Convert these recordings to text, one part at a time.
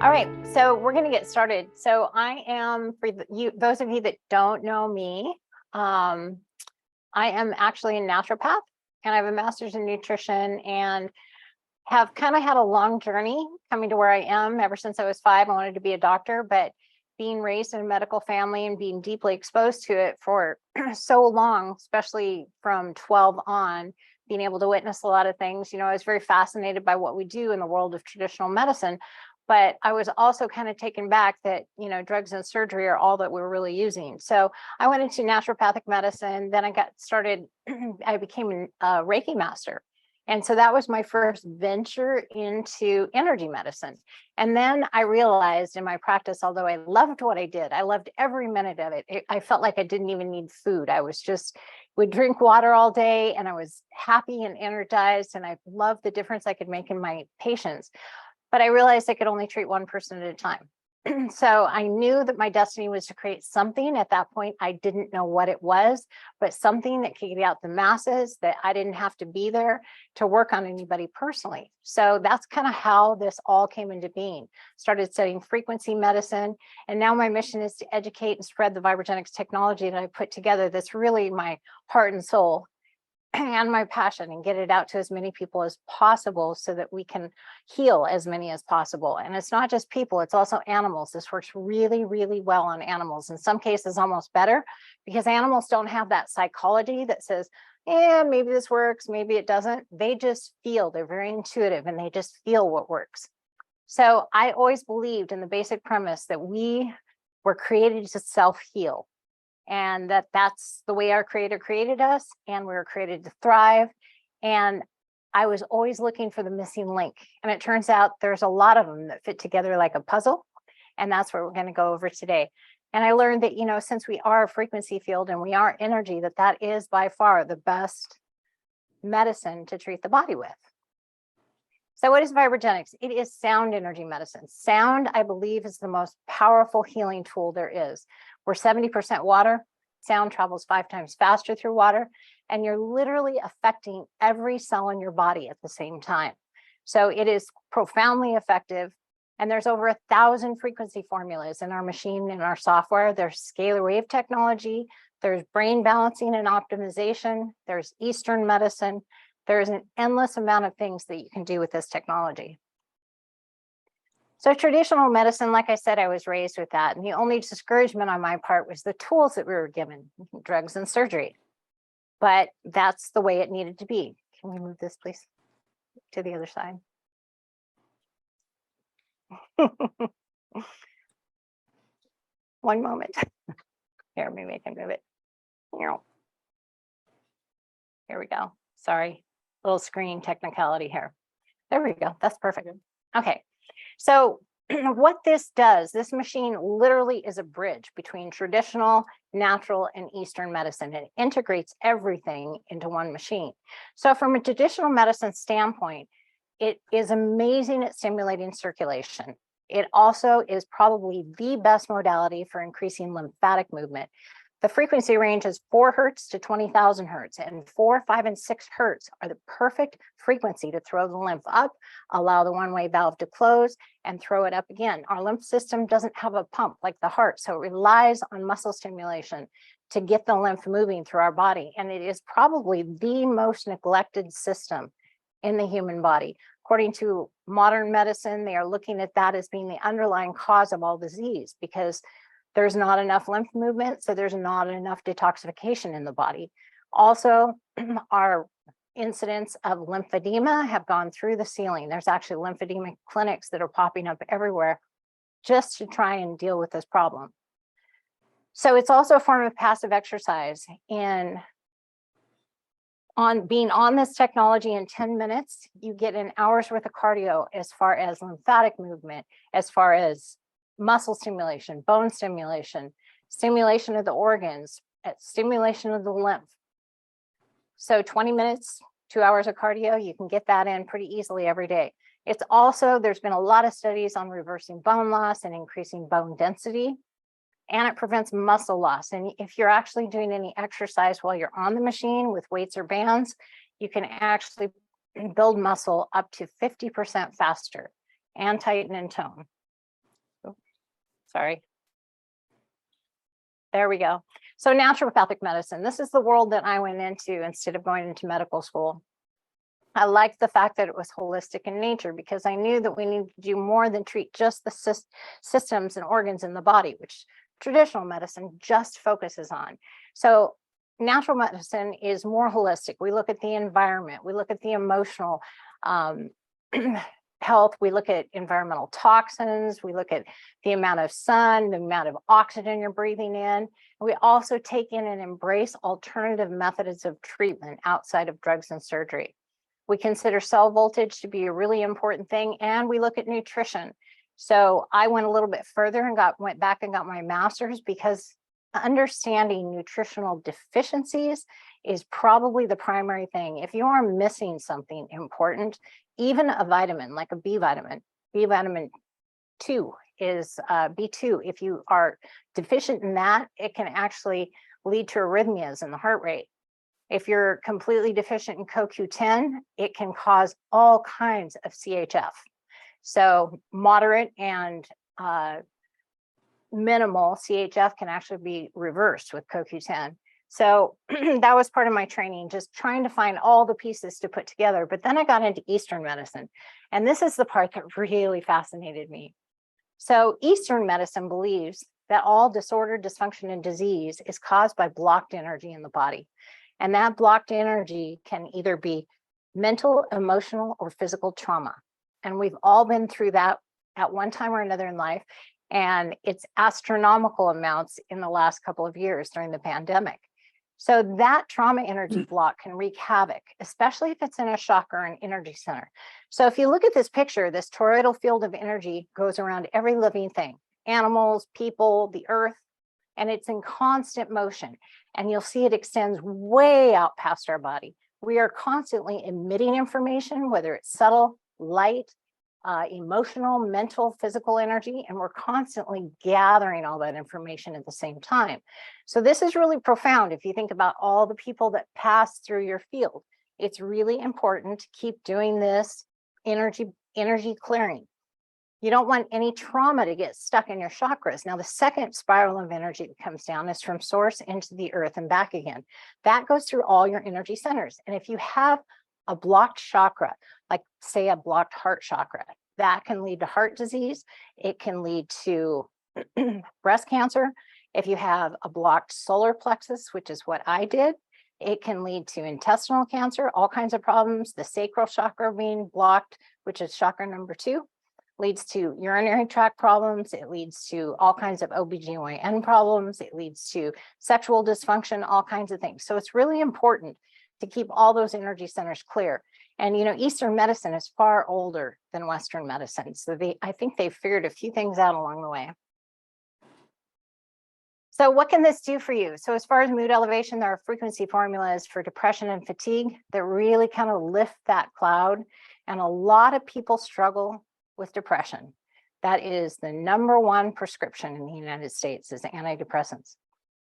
All right, so we're going to get started. So I am, for those of you that don't know me, I am actually a naturopath, and I have a master's in nutrition and have kind of had a long journey coming to where I am. Ever since I was 5, I wanted to be a doctor, but being raised in a medical family and being deeply exposed to it for so long, especially from 12 on, being able to witness a lot of things, I was very fascinated by what we do in the world of traditional medicine. But I was also kind of taken back that, drugs and surgery are all that we're really using. So I went into naturopathic medicine. Then I got started, I became a Reiki master. And so that was my first venture into energy medicine. And then I realized in my practice, although I loved what I did, I loved every minute of it. I felt like I didn't even need food. I was would drink water all day, and I was happy and energized. And I loved the difference I could make in my patients. But I realized I could only treat one person at a time. So I knew that my destiny was to create something. At that point, I didn't know what it was, but something that could get out the masses, that I didn't have to be there to work on anybody personally. So that's kind of how this all came into being. Started studying frequency medicine, and now my mission is to educate and spread the VibraGenix technology that I put together. That's really my heart and soul and my passion, and get it out to as many people as possible so that we can heal as many as possible. And it's not just people, it's also animals. This works really, really well on animals. In some cases, almost better, because animals don't have that psychology that says, yeah, maybe this works, maybe it doesn't. They just feel, they're very intuitive, and they just feel what works. So I always believed in the basic premise that we were created to self-heal, and that's the way our creator created us, and we were created to thrive. And I was always looking for the missing link, and it turns out there's a lot of them that fit together like a puzzle, and that's what we're going to go over today. And I learned that, since we are a frequency field and we are energy, that is by far the best medicine to treat the body with. So what is VibraGenix? It is sound energy medicine. Sound, I believe, is the most powerful healing tool there is. We're 70% water. Sound travels 5 times faster through water, and you're literally affecting every cell in your body at the same time. So it is profoundly effective. And there's over 1,000 frequency formulas in our machine, in our software. There's scalar wave technology. There's brain balancing and optimization. There's Eastern medicine. There's an endless amount of things that you can do with this technology. So traditional medicine, like I said, I was raised with that. And the only discouragement on my part was the tools that we were given, drugs and surgery. But that's the way it needed to be. Can we move this, please, to the other side? One moment. Here, maybe I can move it. Here we go. Sorry, little screen technicality here. There we go. That's perfect. Okay. So what this does, this machine literally is a bridge between traditional, natural, and Eastern medicine. It integrates everything into one machine. So from a traditional medicine standpoint, it is amazing at stimulating circulation. It also is probably the best modality for increasing lymphatic movement. The frequency range is 4 hertz to 20,000 hertz, and 4, 5, and 6 hertz are the perfect frequency to throw the lymph up, allow the one-way valve to close, and throw it up again. Our lymph system doesn't have a pump like the heart, so it relies on muscle stimulation to get the lymph moving through our body. And it is probably the most neglected system in the human body. According to modern medicine, they are looking at that as being the underlying cause of all disease, because there's not enough lymph movement, so there's not enough detoxification in the body. Also, our incidents of lymphedema have gone through the ceiling. There's actually lymphedema clinics that are popping up everywhere just to try and deal with this problem. So it's also a form of passive exercise. Being on this technology in 10 minutes, you get an hour's worth of cardio as far as lymphatic movement, as far as muscle stimulation, bone stimulation, stimulation of the organs, stimulation of the lymph. So 20 minutes, 2 hours of cardio, you can get that in pretty easily every day. It's also, there's been a lot of studies on reversing bone loss and increasing bone density, and it prevents muscle loss. And if you're actually doing any exercise while you're on the machine with weights or bands, you can actually build muscle up to 50% faster and tighten and tone. Sorry. There we go. So naturopathic medicine, this is the world that I went into instead of going into medical school. I liked the fact that it was holistic in nature because I knew that we need to do more than treat just the systems and organs in the body, which traditional medicine just focuses on. So natural medicine is more holistic. We look at the environment, we look at the emotional health, we look at environmental toxins, we look at the amount of sun, the amount of oxygen you're breathing in. We also take in and embrace alternative methods of treatment outside of drugs and surgery. We consider cell voltage to be a really important thing, and we look at nutrition. So I went a little bit further and went back and got my master's because understanding nutritional deficiencies is probably the primary thing. If you are missing something important, even a vitamin like a B vitamin 2 is B2. If you are deficient in that, it can actually lead to arrhythmias in the heart rate. If you're completely deficient in CoQ10, it can cause all kinds of CHF. So moderate and minimal CHF can actually be reversed with CoQ10. So that was part of my training, just trying to find all the pieces to put together. But then I got into Eastern medicine, and this is the part that really fascinated me. So Eastern medicine believes that all disorder, dysfunction, and disease is caused by blocked energy in the body. And that blocked energy can either be mental, emotional, or physical trauma. And we've all been through that at one time or another in life. And it's astronomical amounts in the last couple of years during the pandemic. So that trauma energy block can wreak havoc, especially if it's in a chakra or an energy center. So if you look at this picture, this toroidal field of energy goes around every living thing, animals, people, the earth, and it's in constant motion. And you'll see it extends way out past our body. We are constantly emitting information, whether it's subtle, light, emotional, mental, physical energy, and we're constantly gathering all that information at the same time. So this is really profound if you think about all the people that pass through your field. It's really important to keep doing this energy clearing. You don't want any trauma to get stuck in your chakras. Now, the second spiral of energy that comes down is from source into the earth and back again. That goes through all your energy centers. And if you have a blocked chakra, like say a blocked heart chakra, that can lead to heart disease. It can lead to breast cancer. If you have a blocked solar plexus, which is what I did, it can lead to intestinal cancer, all kinds of problems. The sacral chakra being blocked, which is chakra number 2, leads to urinary tract problems. It leads to all kinds of OBGYN problems. It leads to sexual dysfunction, all kinds of things. So it's really important to keep all those energy centers clear. And, you know, Eastern medicine is far older than Western medicine. So I think they've figured a few things out along the way. So what can this do for you? So as far as mood elevation, there are frequency formulas for depression and fatigue that really kind of lift that cloud. And a lot of people struggle with depression. That is the #1 prescription in the United States is antidepressants.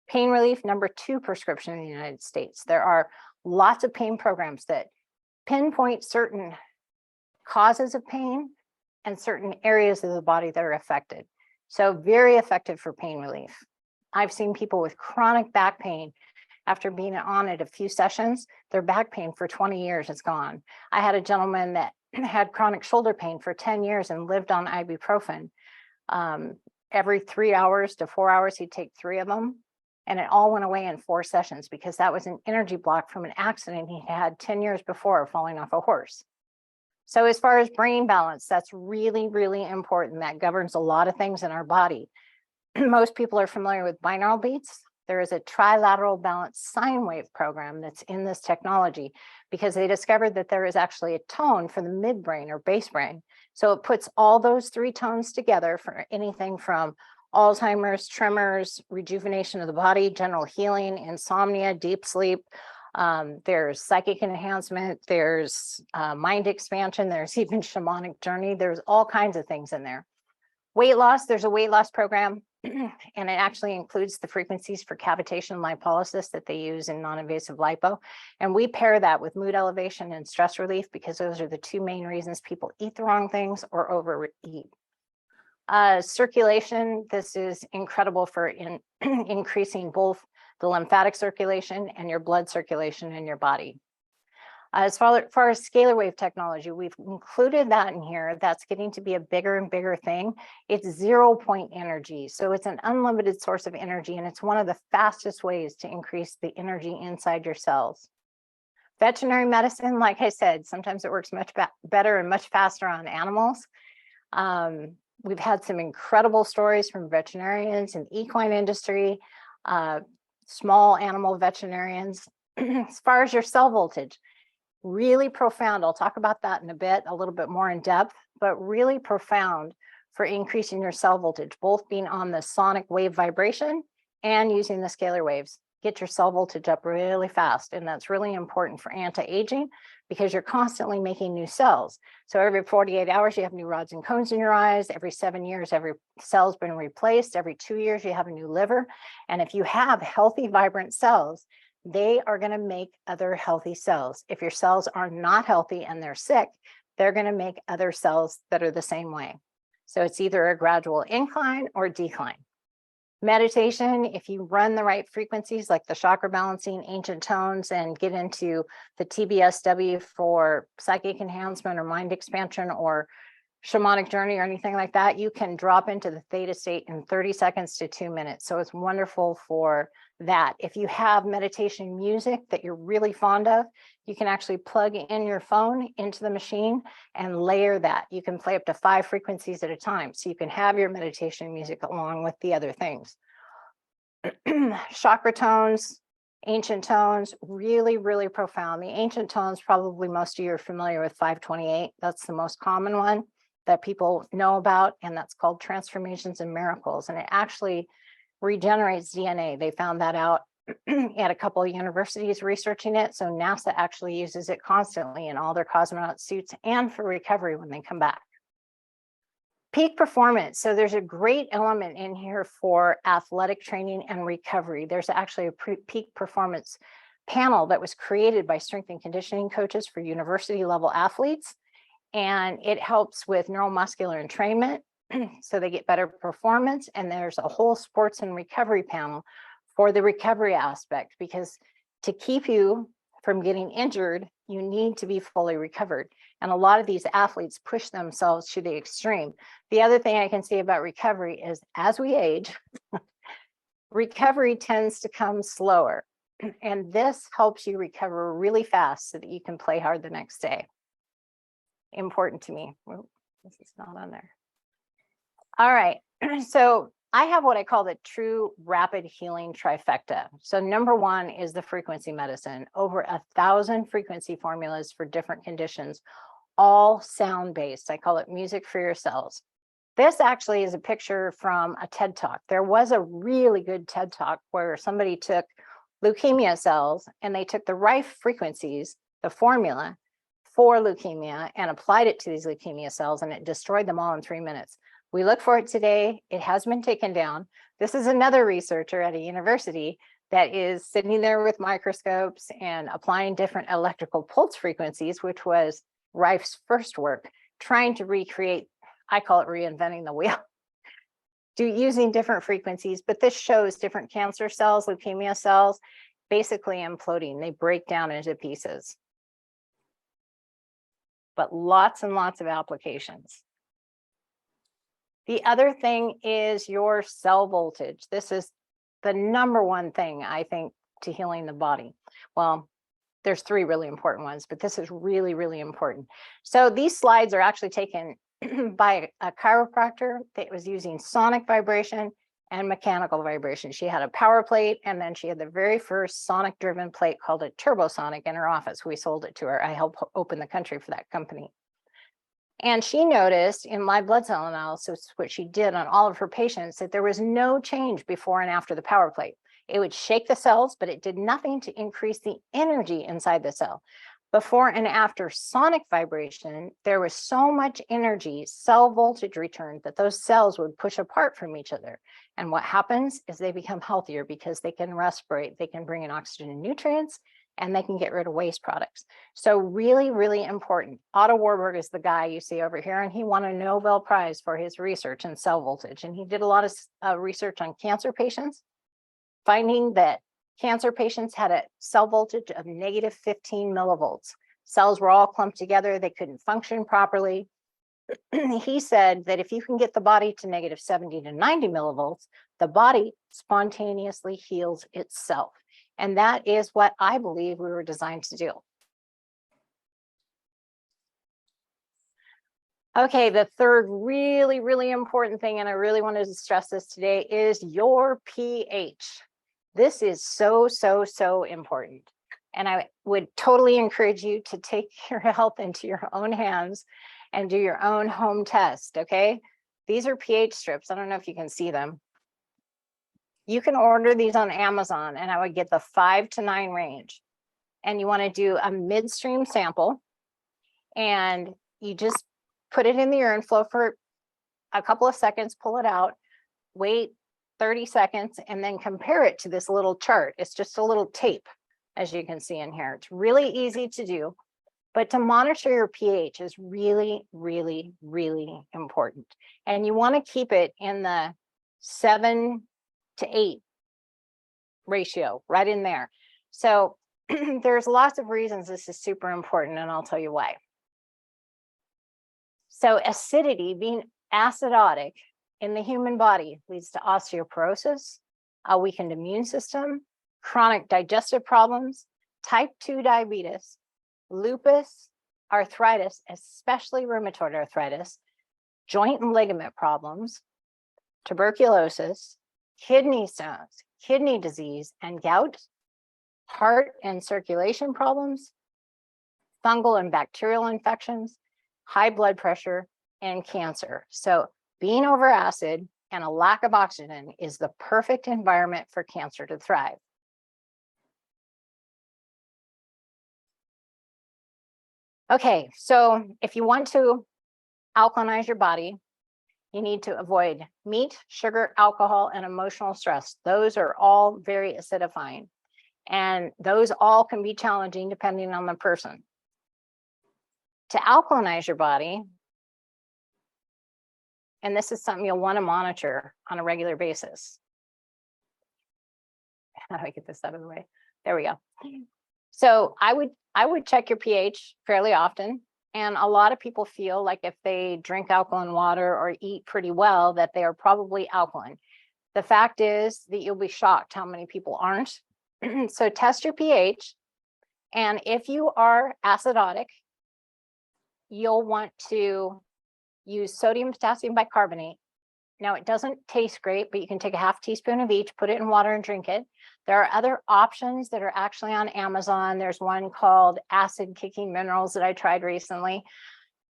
Pain relief, #2 prescription in the United States. There are lots of pain programs that pinpoint certain causes of pain and certain areas of the body that are affected. So very effective for pain relief. I've seen people with chronic back pain after being on it a few sessions, their back pain for 20 years is gone. I had a gentleman that had chronic shoulder pain for 10 years and lived on ibuprofen. Every 3 hours to 4 hours, he'd take 3 of them. And it all went away in 4 sessions because that was an energy block from an accident he had 10 years before falling off a horse. So as far as brain balance, that's really, really important. That governs a lot of things in our body. Most people are familiar with binaural beats. There is a trilateral balanced sine wave program that's in this technology because they discovered that there is actually a tone for the midbrain or base brain. So it puts all those 3 tones together for anything from Alzheimer's, tremors, rejuvenation of the body, general healing, insomnia, deep sleep. There's psychic enhancement, there's mind expansion, there's even shamanic journey. There's all kinds of things in there. Weight loss, there's a weight loss program, and it actually includes the frequencies for cavitation lipolysis that they use in non-invasive lipo. And we pair that with mood elevation and stress relief because those are the 2 main reasons people eat the wrong things or overeat. Circulation, this is incredible for increasing both the lymphatic circulation and your blood circulation in your body. As far as scalar wave technology, we've included that in here. That's getting to be a bigger and bigger thing. It's 0-point energy. So it's an unlimited source of energy, and it's one of the fastest ways to increase the energy inside your cells. Veterinary medicine, like I said, sometimes it works much better and much faster on animals. We've had some incredible stories from veterinarians and equine industry, small animal veterinarians. As far as your cell voltage, really profound. I'll talk about that in a bit, a little bit more in depth, but really profound for increasing your cell voltage, both being on the sonic wave vibration and using the scalar waves. Get your cell voltage up really fast. And that's really important for anti-aging because you're constantly making new cells. So every 48 hours, you have new rods and cones in your eyes. Every 7 years, every cell's been replaced. Every 2 years, you have a new liver. And if you have healthy, vibrant cells, they are going to make other healthy cells. If your cells are not healthy and they're sick, they're going to make other cells that are the same way. So it's either a gradual incline or decline. Meditation, if you run the right frequencies like the chakra balancing, ancient tones, and get into the TBSW for psychic enhancement or mind expansion or shamanic journey or anything like that, you can drop into the theta state in 30 seconds to 2 minutes. So it's wonderful for that. If you have meditation music that you're really fond of, you can actually plug in your phone into the machine and layer that. You can play up to 5 frequencies at a time. So you can have your meditation music along with the other things. Chakra tones, ancient tones, really, really profound. The ancient tones, probably most of you are familiar with 528. That's the most common one that people know about, and that's called Transformations and Miracles. And it actually regenerates DNA. They found that out at a couple of universities researching it. So NASA actually uses it constantly in all their cosmonaut suits and for recovery when they come back. Peak performance. So there's a great element in here for athletic training and recovery. There's actually a peak performance panel that was created by strength and conditioning coaches for university level athletes. And it helps with neuromuscular entrainment, so they get better performance. And there's a whole sports and recovery panel for the recovery aspect, because to keep you from getting injured, you need to be fully recovered. And a lot of these athletes push themselves to the extreme. The other thing I can say about recovery is as we age, recovery tends to come slower. And this helps you recover really fast so that you can play hard the next day. Important to me. Well, this is not on there. All right. So I have what I call the true rapid healing trifecta. So number 1 is the frequency medicine. Over 1,000 frequency formulas for different conditions, all sound-based. I call it music for your cells. This actually is a picture from a TED Talk. There was a really good TED Talk where somebody took leukemia cells and they took the right frequencies, the formula for leukemia, and applied it to these leukemia cells, and it destroyed them all in 3 minutes. We look for it today. It has been taken down. This is another researcher at a university that is sitting there with microscopes and applying different electrical pulse frequencies, which was Rife's first work, trying to recreate, I call it reinventing the wheel, using different frequencies. But this shows different cancer cells, leukemia cells, basically imploding. They break down into pieces. But lots and lots of applications. The other thing is your cell voltage. This is the number 1 thing, I think, to healing the body. Well, there's 3 really important ones, but this is really, really important. So these slides are actually taken by a chiropractor that was using sonic vibration and mechanical vibration. She had a power plate, and then she had the very first sonic driven plate called a turbosonic in her office. We sold it to her. I helped open the country for that company. And she noticed in my blood cell analysis, what she did on all of her patients, that there was no change before and after the power plate. It would shake the cells, but it did nothing to increase the energy inside the cell. Before and after sonic vibration, there was so much energy, cell voltage returned, that those cells would push apart from each other. And what happens is they become healthier because they can respirate, they can bring in oxygen and nutrients, and they can get rid of waste products. So really, really important. Otto Warburg is the guy you see over here, and he won a Nobel Prize for his research in cell voltage. And he did a lot of research on cancer patients, finding that cancer patients had a cell voltage of negative 15 millivolts. Cells were all clumped together. They couldn't function properly. He said that if you can get the body to negative 70 to 90 millivolts, the body spontaneously heals itself. And that is what I believe we were designed to do. Okay, the third really, really important thing, and I really wanted to stress this today, is your pH. This is so, so, so important. And I would totally encourage you to take your health into your own hands and do your own home test, okay? These are pH strips. I don't know if you can see them. You can order these on Amazon, and I would get the 5 to 9 range. And you want to do a midstream sample, and you just put it in the urine flow for a couple of seconds, pull it out, wait 30 seconds, and then compare it to this little chart. It's just a little tape, as you can see in here. It's really easy to do, but to monitor your pH is really, really, really important. And you want to keep it in the 7 to 8 ratio, right in there. So there's lots of reasons this is super important, and I'll tell you why. So acidity, being acidotic in the human body, leads to osteoporosis, a weakened immune system, chronic digestive problems, type 2 diabetes, lupus, arthritis, especially rheumatoid arthritis, joint and ligament problems, tuberculosis, kidney stones, kidney disease and gout, heart and circulation problems, fungal and bacterial infections, high blood pressure, and cancer. So being over acid and a lack of oxygen is the perfect environment for cancer to thrive. Okay, so if you want to alkalinize your body, you need to avoid meat, sugar, alcohol, and emotional stress. Those are all very acidifying, and those all can be challenging depending on the person. To alkalinize your body, and this is something you'll want to monitor on a regular basis. How do I get this out of the way? There we go. So I would check your pH fairly often. And a lot of people feel like if they drink alkaline water or eat pretty well, that they are probably alkaline. The fact is that you'll be shocked how many people aren't. So test your pH. And if you are acidotic, you'll want to use sodium potassium bicarbonate. Now, it doesn't taste great, but you can take a half teaspoon of each, put it in water and drink it. There are other options that are actually on Amazon. There's one called acid kicking minerals that I tried recently.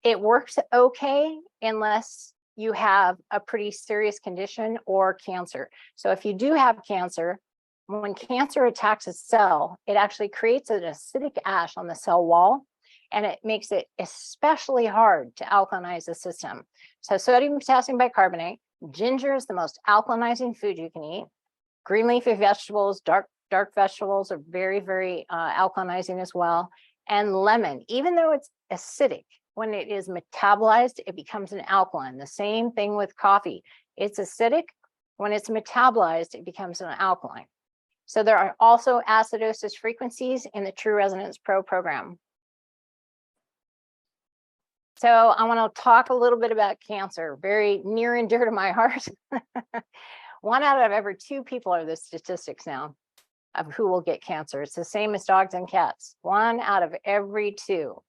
It works okay unless you have a pretty serious condition or cancer. So if you do have cancer, when cancer attacks a cell, it actually creates an acidic ash on the cell wall, and it makes it especially hard to alkalinize the system. So sodium potassium bicarbonate, ginger is the most alkalinizing food you can eat. Green leafy vegetables, dark vegetables are very, very alkalinizing as well. And lemon, even though it's acidic, when it is metabolized, it becomes an alkaline. The same thing with coffee. It's acidic. When it's metabolized, it becomes an alkaline. So there are also acidosis frequencies in the True Resonance Pro program. So I want to talk a little bit about cancer, very near and dear to my heart. 1 out of every 2 people are the statistics now of who will get cancer. It's the same as dogs and cats, 1 out of every 2.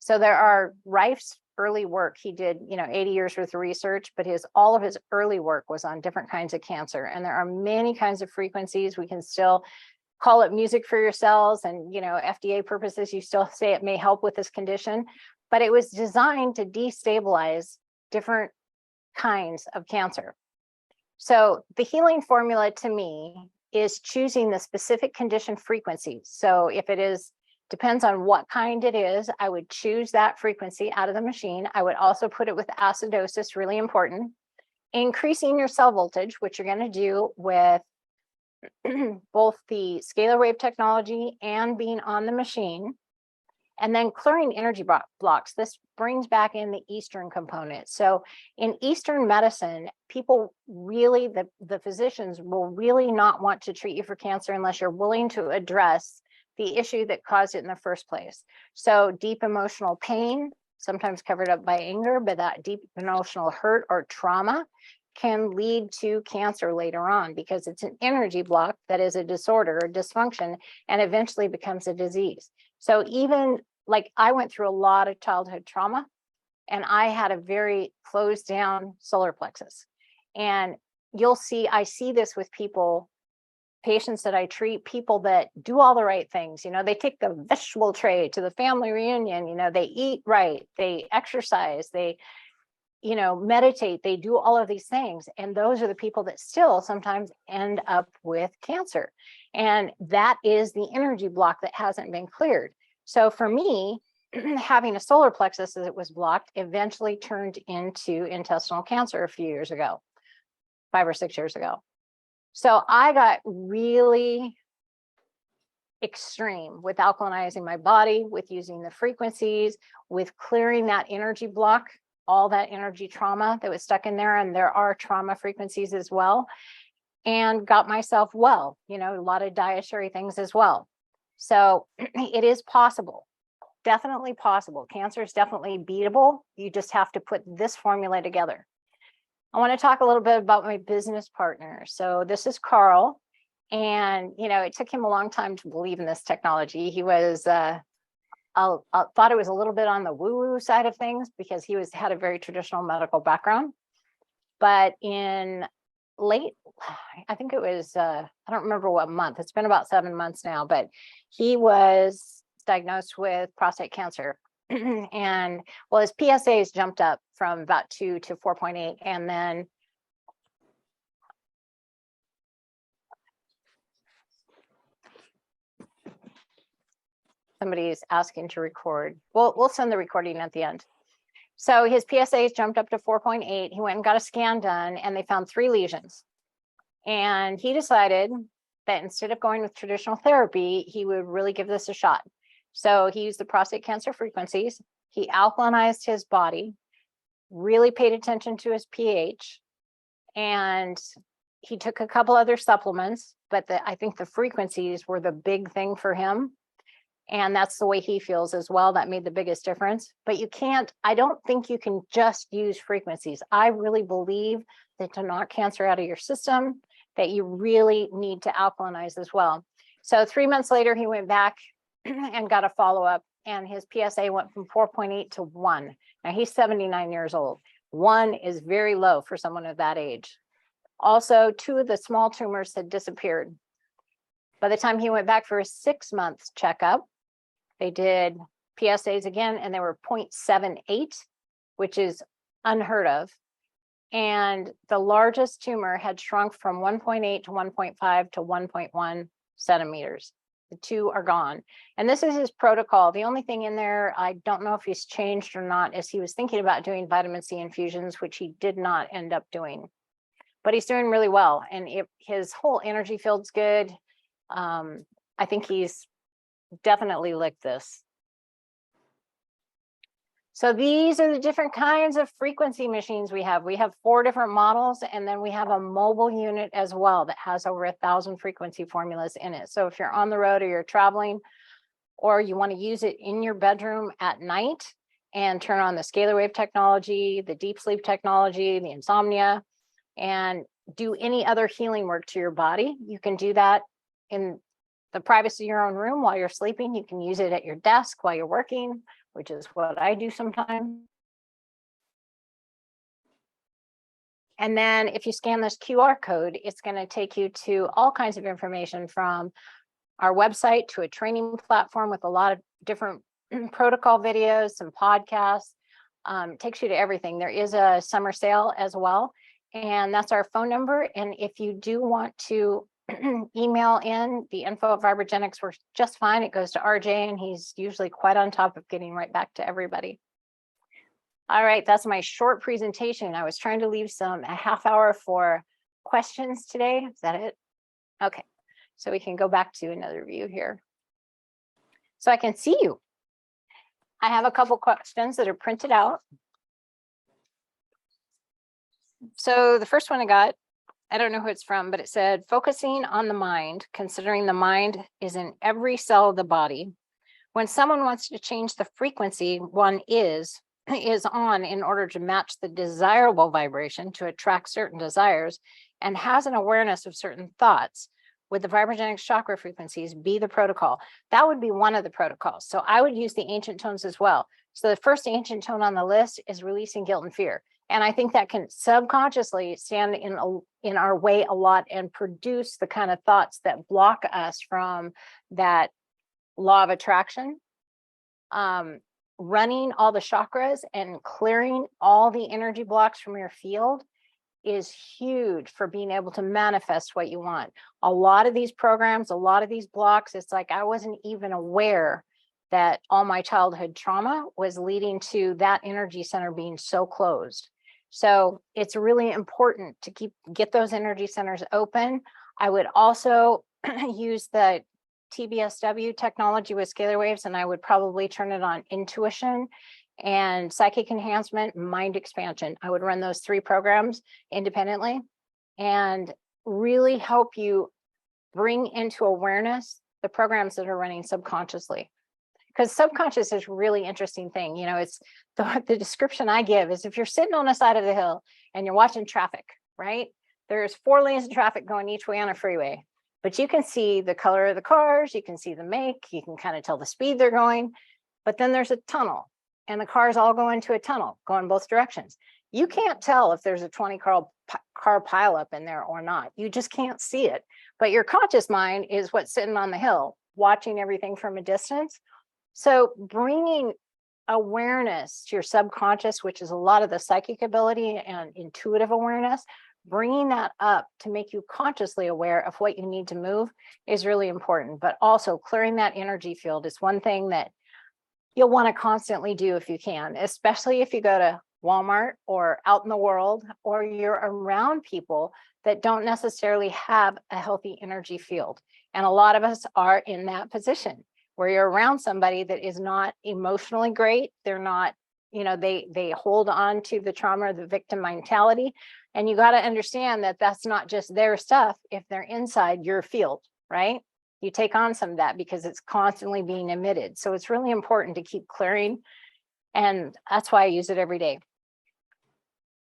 So there are Rife's early work. He did, 80 years worth of research, but all of his early work was on different kinds of cancer. And there are many kinds of frequencies. We can still call it music for your cells, and, FDA purposes, you still say it may help with this condition, but it was designed to destabilize different kinds of cancer. So the healing formula to me is choosing the specific condition frequencies. So if it depends on what kind it is, I would choose that frequency out of the machine. I would also put it with acidosis, really important. Increasing your cell voltage, which you're going to do with both the scalar wave technology and being on the machine, and then clearing energy blocks. This brings back in the Eastern component. So in Eastern medicine, people really, the physicians will really not want to treat you for cancer unless you're willing to address the issue that caused it in the first place. So deep emotional pain, sometimes covered up by anger, but that deep emotional hurt or trauma can lead to cancer later on, because it's an energy block that is a disorder or dysfunction and eventually becomes a disease. So even like I went through a lot of childhood trauma, and I had a very closed down solar plexus. And you'll see, I see this with people, patients that I treat, people that do all the right things. You know, they take the vegetable tray to the family reunion, you know, they eat right, they exercise, they, you know, meditate, they do all of these things. And those are the people that still sometimes end up with cancer. And that is the energy block that hasn't been cleared. So for me, having a solar plexus as it was blocked eventually turned into intestinal cancer a few years ago, 5 or 6 years ago. So I got really extreme with alkalinizing my body, with using the frequencies, with clearing that energy block, all that energy trauma that was stuck in there. And there are trauma frequencies as well, and got myself well, you know, a lot of dietary things as well. So it is possible, definitely possible. Cancer is definitely beatable. You just have to put this formula together. I want to talk a little bit about my business partner. So this is Carl. And, you know, it took him a long time to believe in this technology. He was, thought it was a little bit on the woo-woo side of things, because he had a very traditional medical background. But in late, I think it was, I don't remember what month, it's been about 7 months now, but he was diagnosed with prostate cancer. And well, his PSAs jumped up from about 2 to 4.8. And then somebody's asking to record. We'll send the recording at the end. So his PSAs jumped up to 4.8. He went and got a scan done, and they found 3 lesions. And he decided that instead of going with traditional therapy, he would really give this a shot. So he used the prostate cancer frequencies. He alkalinized his body, really paid attention to his pH, and he took a couple other supplements, but I think the frequencies were the big thing for him. And that's the way he feels as well. That made the biggest difference. But you can't, I don't think you can just use frequencies. I really believe that to knock cancer out of your system, that you really need to alkalinize as well. So 3 months later, he went back and got a follow-up, and his PSA went from 4.8 to 1. Now he's 79 years old. 1 is very low for someone of that age. Also, 2 of the small tumors had disappeared. By the time he went back for a 6-month checkup, they did PSAs again, and they were 0.78, which is unheard of. And the largest tumor had shrunk from 1.8 to 1.5 to 1.1 centimeters. The 2 are gone. And this is his protocol. The only thing in there, I don't know if he's changed or not, is he was thinking about doing vitamin C infusions, which he did not end up doing. But he's doing really well. And his whole energy field's good. I think he's definitely licked this. So these are the different kinds of frequency machines we have. We have 4 different models, and then we have a mobile unit as well that has over 1,000 frequency formulas in it. So if you're on the road or you're traveling, or you want to use it in your bedroom at night and turn on the scalar wave technology, the deep sleep technology, the insomnia, and do any other healing work to your body, you can do that in the privacy of your own room while you're sleeping. You can use it at your desk while you're working, which is what I do sometimes. And then if you scan this QR code, it's going to take you to all kinds of information, from our website to a training platform with a lot of different protocol videos, some podcasts. Takes you to everything. There is a summer sale as well, and that's our phone number. And if you do want to email in, the info at VibraGenix works just fine. It goes to RJ, and he's usually quite on top of getting right back to everybody. All right, that's my short presentation. I was trying to leave a half hour for questions today. Is that it? Okay, so we can go back to another view here. So I can see you. I have a couple questions that are printed out. So the first one I got, I don't know who it's from, but it said, focusing on the mind, considering the mind is in every cell of the body. When someone wants to change the frequency one is on in order to match the desirable vibration to attract certain desires and has an awareness of certain thoughts, would the VibraGenix chakra frequencies be the protocol? That would be one of the protocols. So I would use the ancient tones as well. So the first ancient tone on the list is releasing guilt and fear. And I think that can subconsciously stand in our way a lot and produce the kind of thoughts that block us from that law of attraction. Running all the chakras and clearing all the energy blocks from your field is huge for being able to manifest what you want. A lot of these programs, a lot of these blocks, it's like I wasn't even aware that all my childhood trauma was leading to that energy center being so closed. So it's really important to get those energy centers open. I would also use the TBSW technology with scalar waves, and I would probably turn it on intuition and psychic enhancement, mind expansion. I would run those 3 programs independently and really help you bring into awareness the programs that are running subconsciously. Because subconscious is a really interesting thing. You know, it's the description I give is if you're sitting on the side of the hill and you're watching traffic, right? There's 4 lanes of traffic going each way on a freeway, but you can see the color of the cars, you can see the make, you can kind of tell the speed they're going, but then there's a tunnel and the cars all go into a tunnel going both directions. You can't tell if there's a 20 car pileup in there or not. You just can't see it. But your conscious mind is what's sitting on the hill, watching everything from a distance. So bringing awareness to your subconscious, which is a lot of the psychic ability and intuitive awareness, bringing that up to make you consciously aware of what you need to move is really important. But also clearing that energy field is one thing that you'll want to constantly do if you can, especially if you go to Walmart or out in the world, or you're around people that don't necessarily have a healthy energy field. And a lot of us are in that position where you're around somebody that is not emotionally great. They're not, you know, they hold on to the trauma or the victim mentality. And you got to understand that that's not just their stuff if they're inside your field, right? You take on some of that because it's constantly being emitted. So it's really important to keep clearing. And that's why I use it every day.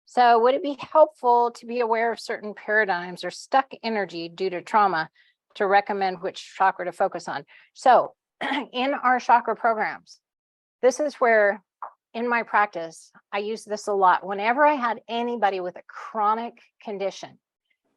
So would it be helpful to be aware of certain paradigms or stuck energy due to trauma to recommend which chakra to focus on? So in our chakra programs, this is where in my practice, I use this a lot. Whenever I had anybody with a chronic condition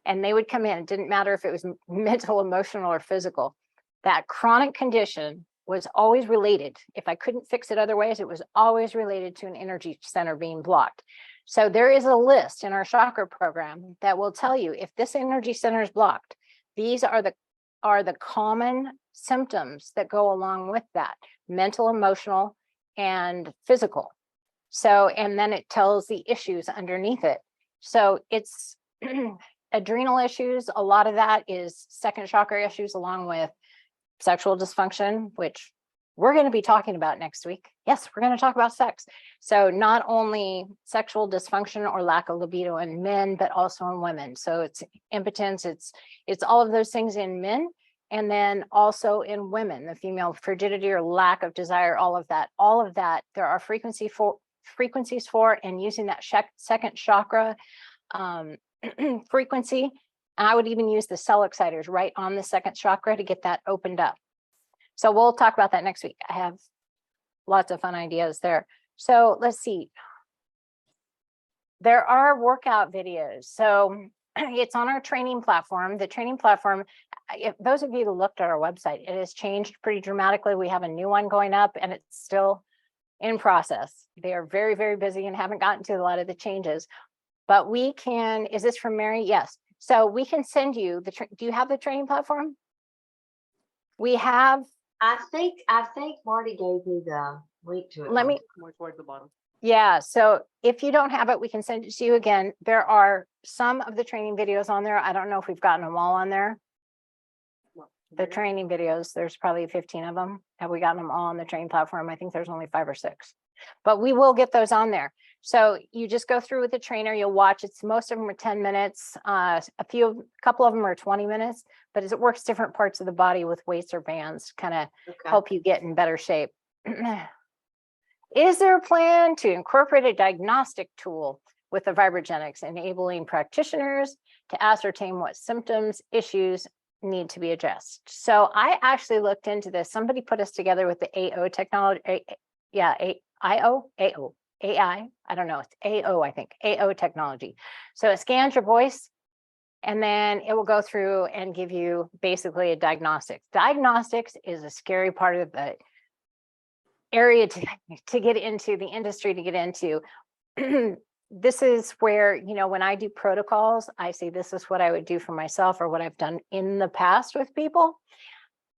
and they would come in, it didn't matter if it was mental, emotional, or physical, that chronic condition was always related. If I couldn't fix it other ways, it was always related to an energy center being blocked. So there is a list in our chakra program that will tell you if this energy center is blocked, these are the common symptoms that go along with that: mental, emotional, and physical. So, and then it tells the issues underneath it. So it's adrenal issues. A lot of that is second chakra issues, along with sexual dysfunction, which we're going to be talking about next week. Yes, we're going to talk about sex. So not only sexual dysfunction or lack of libido in men, but also in women. So it's impotence, it's all of those things in men, and then also in women, the female frigidity or lack of desire, all of that, there are frequencies for, and using that second chakra frequency. And I would even use the cell exciters right on the second chakra to get that opened up. So we'll talk about that next week. I have lots of fun ideas there. So let's see. There are workout videos. So it's on our training platform. The training platform, if those of you who looked at our website, it has changed pretty dramatically. We have a new one going up and it's still in process. They are very, very busy and haven't gotten to a lot of the changes. But we can, is this from Mary? Yes. So we can send you do you have the training platform? We have. I think Marty gave me the link to it. Let me more towards the bottom. Yeah, so if you don't have it, we can send it to you again. There are some of the training videos on there. I don't know if we've gotten them all on there. The training videos, there's probably 15 of them. Have we gotten them all on the training platform? I think there's only 5 or 6, but we will get those on there. So you just go through with the trainer, you'll watch. Most of them are 10 minutes. A couple of them are 20 minutes, but it works different parts of the body with weights or bands, kind of help you get in better shape. Is there a plan to incorporate a diagnostic tool with the VibraGenix, enabling practitioners to ascertain what symptoms, issues need to be addressed? So I actually looked into this. Somebody put us together with the AO technology. AI. I don't know. It's AO, I think. AO technology. So it scans your voice, and then it will go through and give you basically a diagnostic. Diagnostics is a scary part of the area to get into, the industry to get into. This is where, when I do protocols, I say this is what I would do for myself or what I've done in the past with people.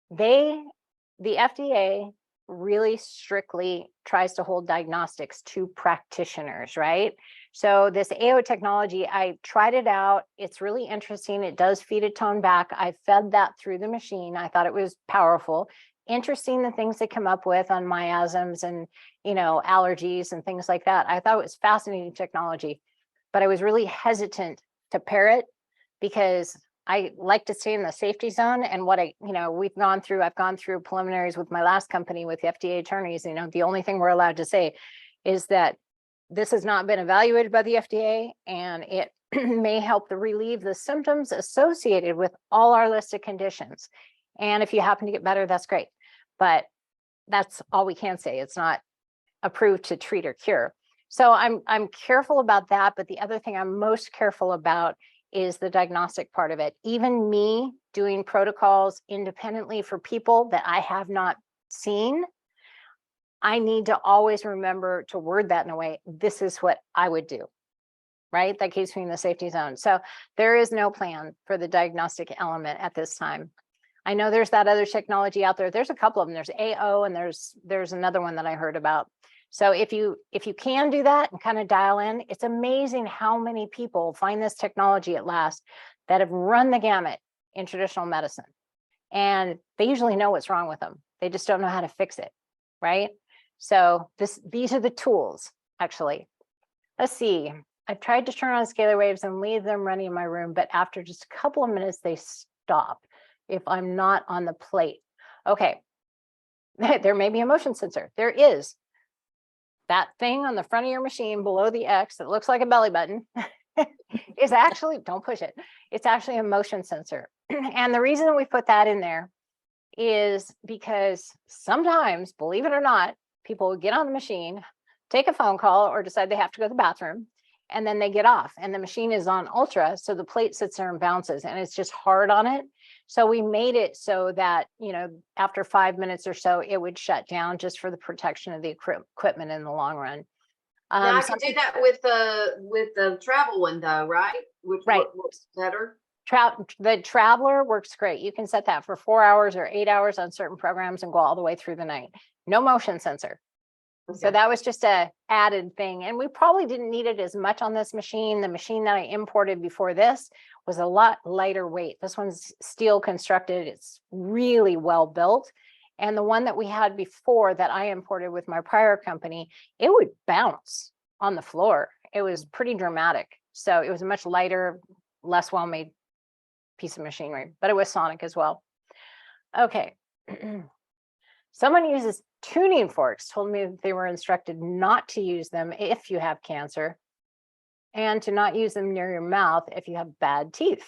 The FDA really strictly tries to hold diagnostics to practitioners, right? So this AO technology, I tried it out. It's really interesting. It does feed a tone back. I fed that through the machine. I thought it was powerful. Interesting, the things they come up with on miasms and, allergies and things like that. I thought it was fascinating technology, but I was really hesitant to pair it because I like to stay in the safety zone. And what I've gone through preliminaries with my last company with the FDA attorneys. The only thing we're allowed to say is that this has not been evaluated by the FDA, and it may help to relieve the symptoms associated with all our listed conditions. And if you happen to get better, that's great. But that's all we can say. It's not approved to treat or cure. So I'm careful about that. But the other thing I'm most careful about is the diagnostic part of it. Even me doing protocols independently for people that I have not seen, I need to always remember to word that in a way, this is what I would do, right? That keeps me in the safety zone. So there is no plan for the diagnostic element at this time. I know there's that other technology out there. There's a couple of them. There's AO and there's another one that I heard about. So if you can do that and kind of dial in, it's amazing how many people find this technology at last that have run the gamut in traditional medicine. And they usually know what's wrong with them. They just don't know how to fix it, right? So these are the tools, actually. Let's see. I've tried to turn on scalar waves and leave them running in my room, but after just a couple of minutes, they stop if I'm not on the plate. Okay, there may be a motion sensor. There is. That thing on the front of your machine below the X that looks like a belly button is actually, don't push it, it's actually a motion sensor. And the reason we put that in there is because sometimes, believe it or not, people will get on the machine, take a phone call, or decide they have to go to the bathroom, and then they get off. And the machine is on ultra, so the plate sits there and bounces, and it's just hard on it. So we made it so that, after 5 minutes or so, it would shut down just for the protection of the equipment in the long run. Now I can do that with the travel one though, right? Which works better. The Traveler works great. You can set that for 4 hours or 8 hours on certain programs and go all the way through the night. No motion sensor. Okay. So that was just a added thing. And we probably didn't need it as much on this machine. The machine that I imported before this was a lot lighter weight. This one's steel constructed. It's really well built. And the one that we had before that I imported with my prior company, it would bounce on the floor. It was pretty dramatic. So it was a much lighter, less well-made piece of machinery, but it was sonic as well. Okay. Someone uses tuning forks, told me that they were instructed not to use them if you have cancer and to not use them near your mouth if you have bad teeth.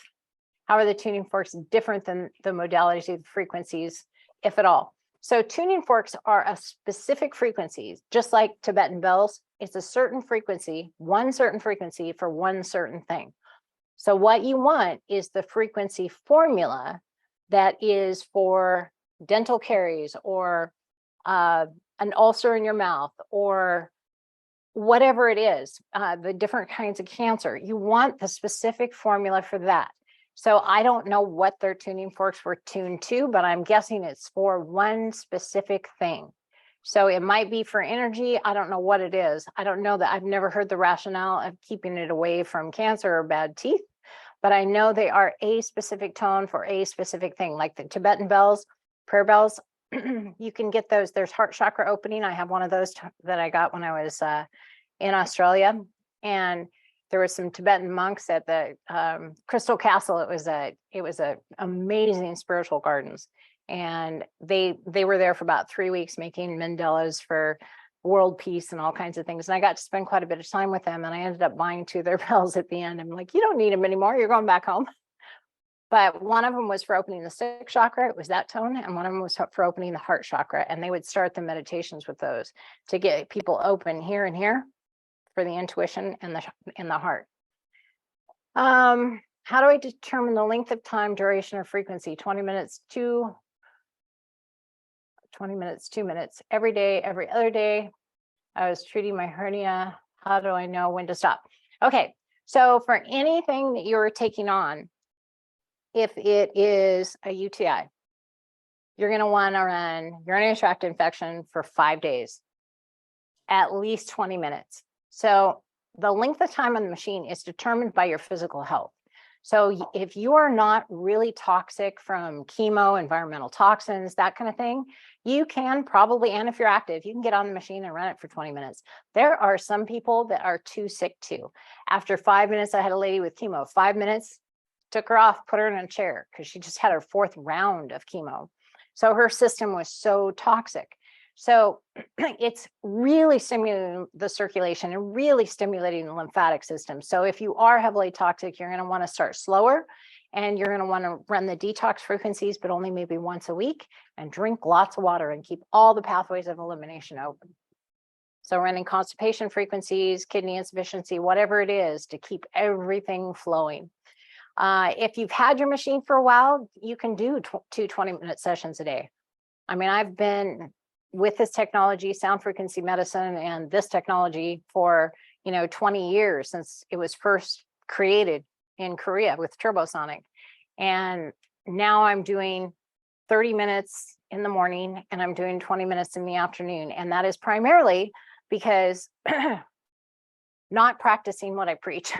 How are the tuning forks different than the modalities of frequencies, if at all? So tuning forks are a specific frequencies, just like Tibetan bells. It's a certain frequency, one certain frequency for one certain thing. So what you want is the frequency formula that is for dental caries or an ulcer in your mouth or whatever it is, the different kinds of cancer. You want the specific formula for that. So I don't know what their tuning forks were tuned to, but I'm guessing it's for one specific thing. So it might be for energy. I don't know what it is. I don't know that. I've never heard the rationale of keeping it away from cancer or bad teeth, but I know they are a specific tone for a specific thing, like the Tibetan bells, prayer bells. You can get those. There's heart chakra opening. I have one of those that I got when I was in Australia, and there was some Tibetan monks at the Crystal Castle. It was a amazing spiritual gardens, and they were there for about 3 weeks making mandalas for world peace and all kinds of things. And I got to spend quite a bit of time with them, and I ended up buying 2 of their bells at the end. I'm like, you don't need them anymore. You're going back home. But one of them was for opening the 6th chakra. It was that tone. And one of them was for opening the heart chakra. And they would start the meditations with those to get people open here and here for the intuition and the heart. How do I determine the length of time, duration, or frequency? 20 minutes, 2 minutes, every day, every other day. I was treating my hernia. How do I know when to stop? Okay, so for anything that you're taking on, if it is a UTI, you're going to want to run urinary tract infection for 5 days, at least 20 minutes. So the length of time on the machine is determined by your physical health. So if you are not really toxic from chemo, environmental toxins, that kind of thing, you can probably, and if you're active, you can get on the machine and run it for 20 minutes. There are some people that are too sick to. After 5 minutes, I had a lady with chemo, 5 minutes, took her off, put her in a chair because she just had her 4th round of chemo. So her system was so toxic. So it's really stimulating the circulation and really stimulating the lymphatic system. So if you are heavily toxic, you're going to want to start slower, and you're going to want to run the detox frequencies, but only maybe once a week, and drink lots of water and keep all the pathways of elimination open. So running constipation frequencies, kidney insufficiency, whatever it is, to keep everything flowing. If you've had your machine for a while, you can do 2 20-minute sessions a day. I mean, I've been with this technology, sound frequency medicine, and this technology for 20 years, since it was first created in Korea with Turbosonic. And now I'm doing 30 minutes in the morning, and I'm doing 20 minutes in the afternoon. And that is primarily because not practicing what I preach.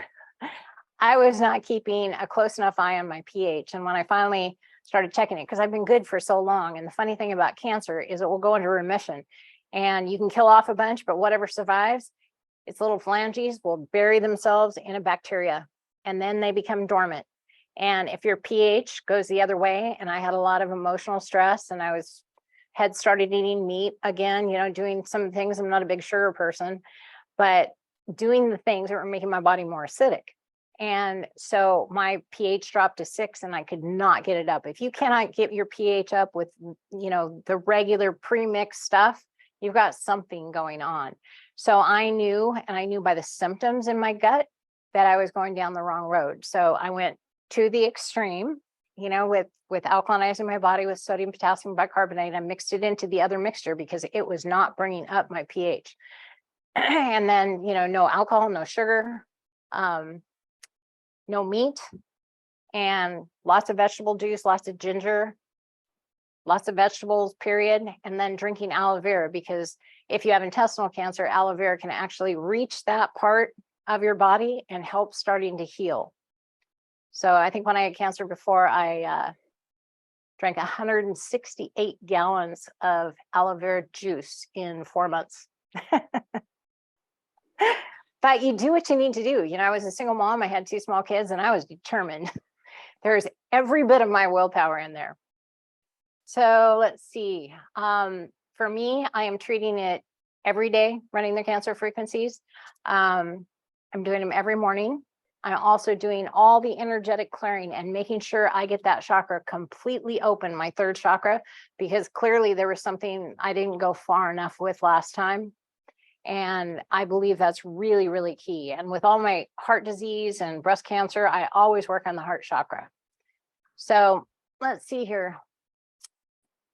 I was not keeping a close enough eye on my pH. And when I finally started checking it, because I've been good for so long. And the funny thing about cancer is it will go into remission, and you can kill off a bunch, but whatever survives, its little phalanges will bury themselves in a bacteria, and then they become dormant. And if your pH goes the other way, and I had a lot of emotional stress, and I had started eating meat again, doing some things. I'm not a big sugar person, but doing the things that were making my body more acidic. And so my pH dropped to 6, and I could not get it up. If you cannot get your pH up with, the regular pre-mixed stuff, you've got something going on. So I knew, and I knew by the symptoms in my gut, that I was going down the wrong road. So I went to the extreme, with alkalinizing my body with sodium, potassium bicarbonate. I mixed it into the other mixture because it was not bringing up my pH. And then, no alcohol, no sugar, no meat, and lots of vegetable juice, lots of ginger, lots of vegetables, period. And then drinking aloe vera, because if you have intestinal cancer, aloe vera can actually reach that part of your body and help starting to heal. So I think when I had cancer before, I drank 168 gallons of aloe vera juice in 4 months. But you do what you need to do. I was a single mom. I had 2 small kids, and I was determined. There's every bit of my willpower in there. So let's see. For me, I am treating it every day, running the cancer frequencies. I'm doing them every morning. I'm also doing all the energetic clearing and making sure I get that chakra completely open, my 3rd chakra, because clearly there was something I didn't go far enough with last time. And I believe that's really, really key. And with all my heart disease and breast cancer, I always work on the heart chakra. So let's see here.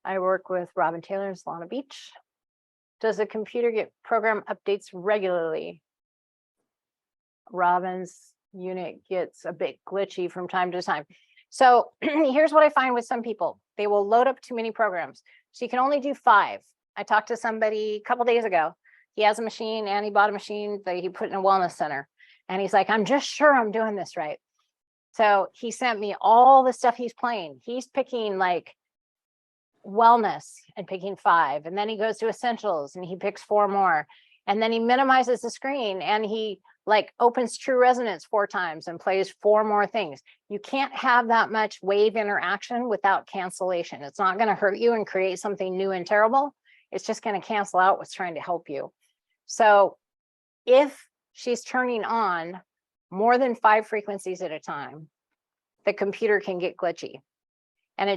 I work with Robin Taylor in Solana Beach. Does the computer get program updates regularly? Robin's unit gets a bit glitchy from time to time. So here's what I find with some people. They will load up too many programs. So you can only do 5. I talked to somebody a couple days ago. He has a machine, and he bought a machine that he put in a wellness center. And he's like, I'm just sure I'm doing this right. So he sent me all the stuff he's playing. He's picking like wellness and picking 5. And then he goes to essentials and he picks 4 more. And then he minimizes the screen and he like opens true resonance 4 times and plays 4 more things. You can't have that much wave interaction without cancellation. It's not going to hurt you and create something new and terrible. It's just going to cancel out what's trying to help you. So if she's turning on more than 5 frequencies at a time, the computer can get glitchy. And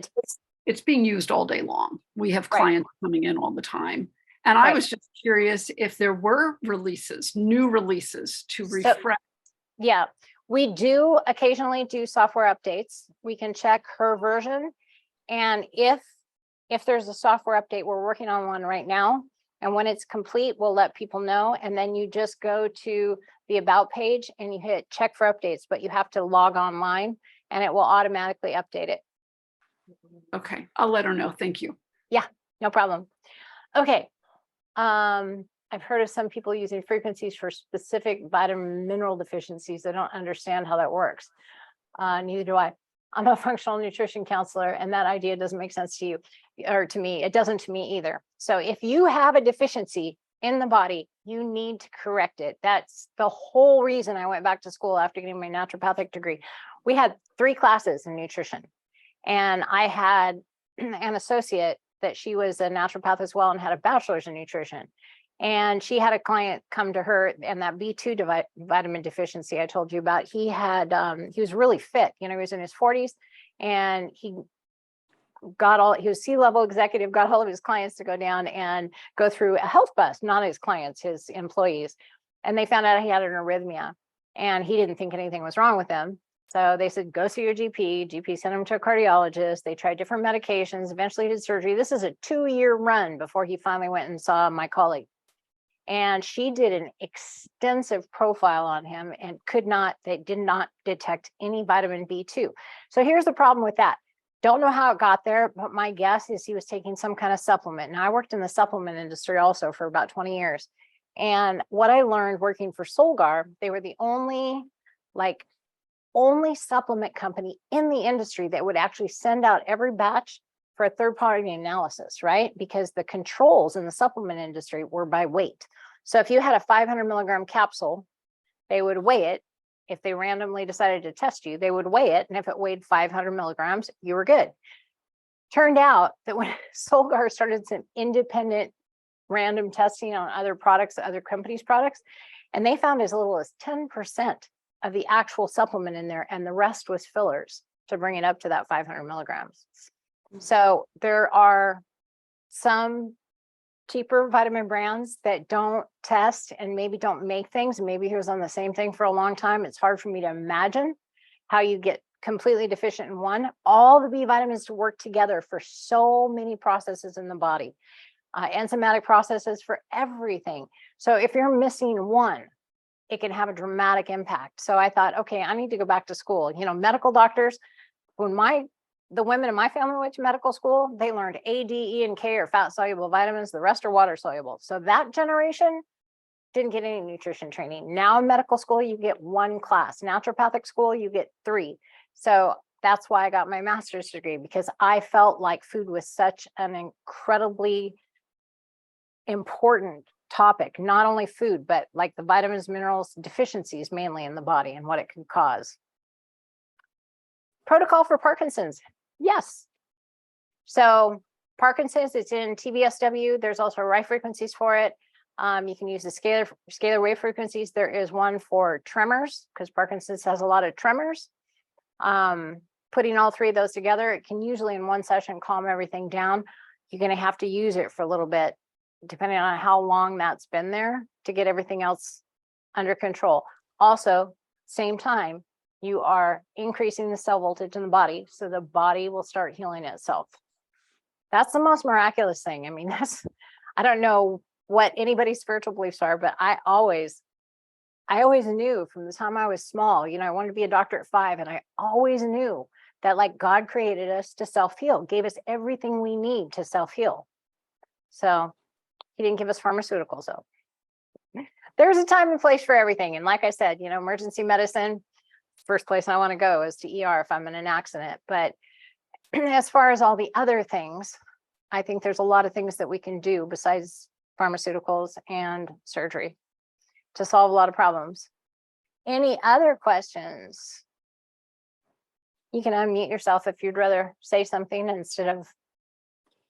it's being used all day long. We have clients coming in all the time. And I was just curious if there were releases, new releases to refresh. Yeah, we do occasionally do software updates. We can check her version. And if there's a software update, we're working on one right now. And when it's complete, we'll let people know. And then you just go to the About page and you hit check for updates, but you have to log online and it will automatically update it. Okay, I'll let her know. Thank you. Yeah, no problem. Okay. I've heard of some people using frequencies for specific vitamin mineral deficiencies. I don't understand how that works. Neither do I. I'm a functional nutrition counselor, and that idea doesn't make sense to you or to me. It doesn't to me either. So if you have a deficiency in the body, you need to correct it. That's the whole reason I went back to school after getting my naturopathic degree. We had 3 classes in nutrition, and I had an associate that she was a naturopath as well and had a bachelor's in nutrition. And she had a client come to her, and that B2 vitamin deficiency I told you about, he was really fit. You know, he was in his 40s and he was C-level executive, got all of his clients to go down and go through a health bus, not his clients, his employees. And they found out he had an arrhythmia and he didn't think anything was wrong with him. So they said, go see your GP. GP sent him to a cardiologist. They tried different medications, eventually did surgery. This is a 2-year run before he finally went and saw my colleague. And she did an extensive profile on him and they did not detect any vitamin B2. So here's the problem with that. Don't know how it got there, but my guess is he was taking some kind of supplement. Now, I worked in the supplement industry also for about 20 years. And what I learned working for Solgar, they were the only supplement company in the industry that would actually send out every batch for a third-party analysis, right? Because the controls in the supplement industry were by weight. So if you had a 500 milligram capsule, they would weigh it. If they randomly decided to test you, they would weigh it. And if it weighed 500 milligrams, you were good. Turned out that when Solgar started some independent random testing on other products, other companies' products, and they found as little as 10% of the actual supplement in there, and the rest was fillers to bring it up to that 500 milligrams. So there are some cheaper vitamin brands that don't test and maybe don't make things. Maybe he was on the same thing for a long time. It's hard for me to imagine how you get completely deficient in one. All the B vitamins to work together for so many processes in the body, enzymatic processes for everything. So if you're missing one, it can have a dramatic impact. So I thought, okay, I need to go back to school. You know, medical doctors, when the women in my family went to medical school, they learned A, D, E, and K are fat soluble vitamins. The rest are water soluble. So that generation didn't get any nutrition training. Now in medical school, you get 1 class. Naturopathic school, you get 3. So that's why I got my master's degree, because I felt like food was such an incredibly important topic, not only food, but like the vitamins, minerals, deficiencies mainly in the body and what it can cause. Protocol for Parkinson's. Yes. So Parkinson's, it's in TBSW. There's also Rife frequencies for it. You can use the scalar wave frequencies. There is one for tremors because Parkinson's has a lot of tremors. Putting all 3 of those together, it can usually in one session calm everything down. You're going to have to use it for a little bit, depending on how long that's been there, to get everything else under control. Also, same time, you are increasing the cell voltage in the body, so the body will start healing itself. That's the most miraculous thing. I mean, I don't know what anybody's spiritual beliefs are, but I always knew from the time I was small, you know, I wanted to be a doctor at 5, and I always knew that like God created us to self-heal, gave us everything we need to self-heal. So he didn't give us pharmaceuticals. So there's a time and place for everything. And like I said, you know, emergency medicine, first place I want to go is to ER if I'm in an accident. But as far as all the other things, I think there's a lot of things that we can do besides pharmaceuticals and surgery to solve a lot of problems. Any other questions? You can unmute yourself if you'd rather say something instead of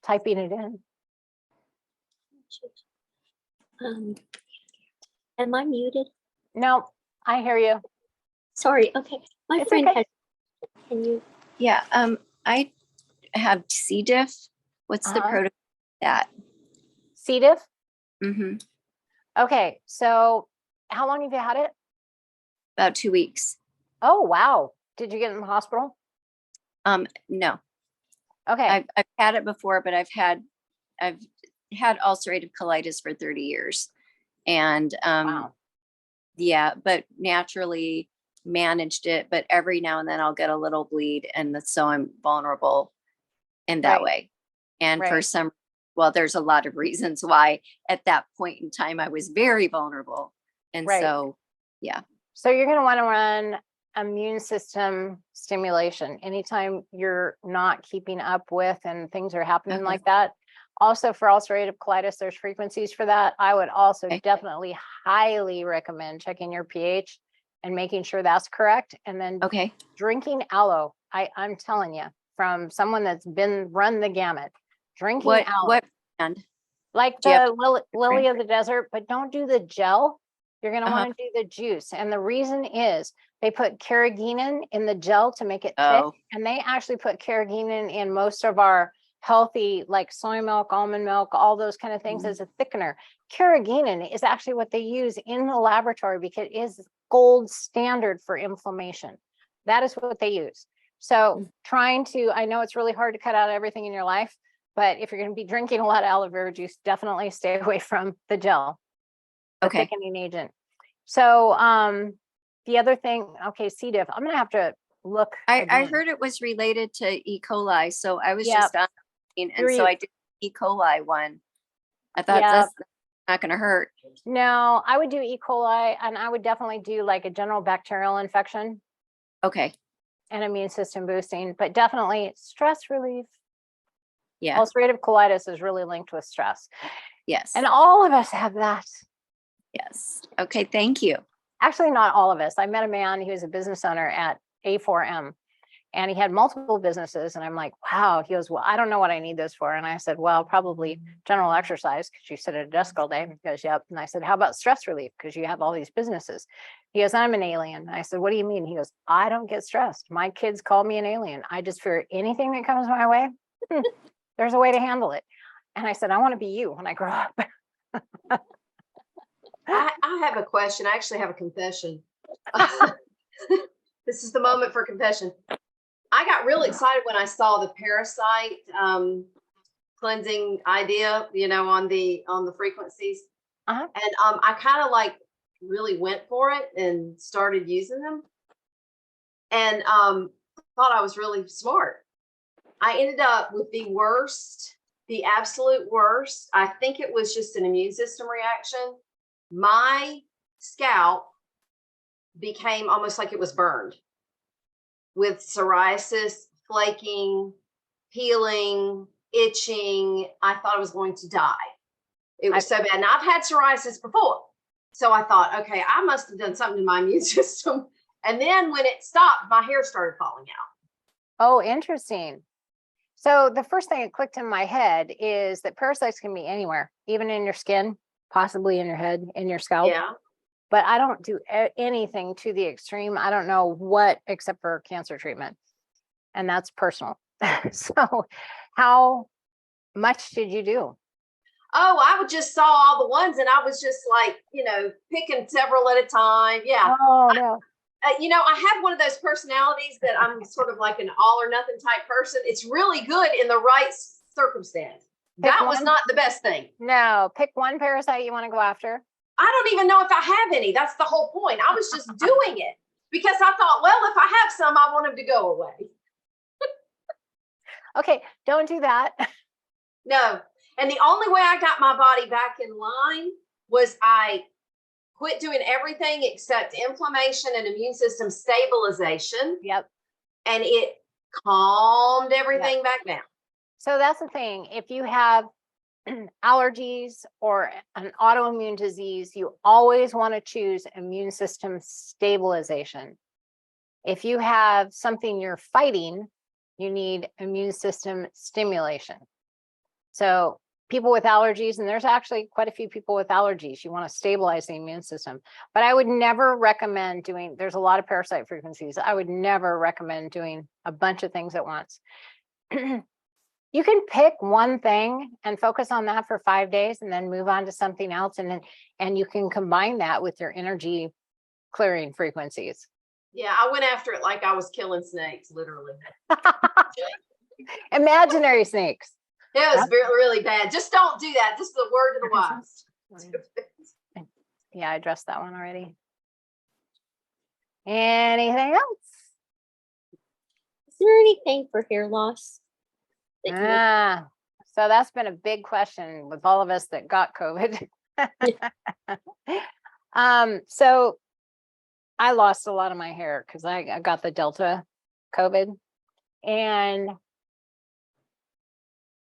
typing it in. Am I muted? No, I hear you. Sorry. Okay. My It's friend okay. can you? Yeah, I have C. diff. What's the protocol for that? C. diff? Mm-hmm. Okay, so how long have you had it? About 2 weeks. Oh, wow. Did you get in the hospital? No, Okay. I've had it before, but I've had ulcerative colitis for 30 years, and Wow. yeah, but naturally managed it. But every now and then I'll get a little bleed, and so I'm vulnerable in that Right. way. And for Right. well, there's a lot of reasons why at that point in time I was very vulnerable, and Right. so yeah. So you're going to want to run immune system stimulation anytime you're not keeping up with and things are happening Okay. like that. Also for ulcerative colitis, there's frequencies for that. I would also Okay. definitely highly recommend checking your pH and making sure that's correct. And then Okay. drinking aloe. I'm telling you, from someone that's run the gamut, drinking aloe. What brand? Like Do you have the lily of the desert, but don't do the gel. You're going to want to do the juice. And the reason is they put carrageenan in the gel to make it thick. Oh. And they actually put carrageenan in most of our healthy, like soy milk, almond milk, all those kind of things as a thickener. Carrageenan is actually what they use in the laboratory because it is gold standard for inflammation. That is what they use. So I know it's really hard to cut out everything in your life, but if you're going to be drinking a lot of aloe vera juice, definitely stay away from the gel, the Okay. thickening agent. So the other thing, okay, C. diff, I'm going to have to look. I again. heard it was related to E. coli, so I was Yep. just asking, and so I did E. coli one. I thought Yep. that's not going to hurt. No, I would do E. coli, and I would definitely do like a general bacterial infection Okay. and immune system boosting, but definitely stress relief. Yeah. Ulcerative colitis is really linked with stress. Yes. And all of us have that. Yes. Okay. Thank you. Actually, not all of us. I met a man, he was a business owner at A4M, and he had multiple businesses. And I'm like, wow. He goes, well, I don't know what I need this for. And I said, well, probably general exercise because you sit at a desk all day. He goes, yep. And I said, how about stress relief? Because you have all these businesses. He goes, I'm an alien. I said, what do you mean? He goes, I don't get stressed. My kids call me an alien. I just fear anything that comes my way. There's a way to handle it. And I said, I want to be you when I grow up. I have a question. I actually have a confession. This is the moment for confession. I got really excited when I saw the parasite cleansing idea, on the frequencies. Uh-huh. And I kind of like really went for it and started using them, and thought I was really smart. I ended up with the absolute worst. I think it was just an immune system reaction. My scalp became almost like it was burned with psoriasis, flaking, peeling, itching. I thought I was going to die. It was so bad. And I've had psoriasis before. So I thought, okay, I must have done something to my immune system. And then when it stopped, my hair started falling out. Oh, interesting. So the first thing that clicked in my head is that parasites can be anywhere, even in your skin, possibly in your head, in your scalp. Yeah. But I don't do anything to the extreme. I don't know what, except for cancer treatment. And that's personal. So how much did you do? Oh, I just saw all the ones and I was just like, picking several at a time. Yeah. Oh, no. I have one of those personalities that I'm sort of like an all or nothing type person. It's really good in the right circumstance. That was not the best thing. No, pick one parasite you want to go after. I don't even know if I have any. That's the whole point. I was just doing it because I thought, well, if I have some, I want them to go away. Okay, don't do that. No. And the only way I got my body back in line was I quit doing everything except inflammation and immune system stabilization, Yep. and it calmed everything back down. So that's the thing. If you have allergies or an autoimmune disease, you always want to choose immune system stabilization. If you have something you're fighting, you need immune system stimulation. So people with allergies, and there's actually quite a few people with allergies, you want to stabilize the immune system. But I would never recommend doing, there's a lot of parasite frequencies. I would never recommend doing a bunch of things at once. You can pick one thing and focus on that for 5 days and then move on to something else. And you can combine that with your energy clearing frequencies. Yeah, I went after it like I was killing snakes, literally. Imaginary snakes. It was really bad. Just don't do that. Just the word of the wise. Yeah, I addressed that one already. Anything else? Is there anything for hair loss? that So that's been a big question with all of us that got COVID. So I lost a lot of my hair because I got the Delta COVID. And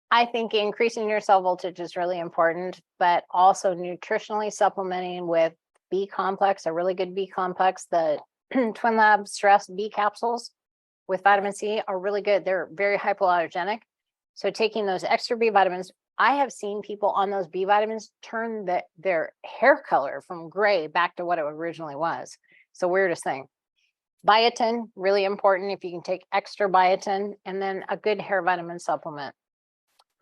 I think increasing your cell voltage is really important, but also nutritionally supplementing with B complex, a really good B complex. The Twin Lab Stress B capsules with vitamin C are really good. They're very hypoallergenic. So taking those extra B vitamins, I have seen people on those B vitamins turn their hair color from gray back to what it originally was. It's the weirdest thing. Biotin, really important if you can take extra biotin, and then a good hair vitamin supplement.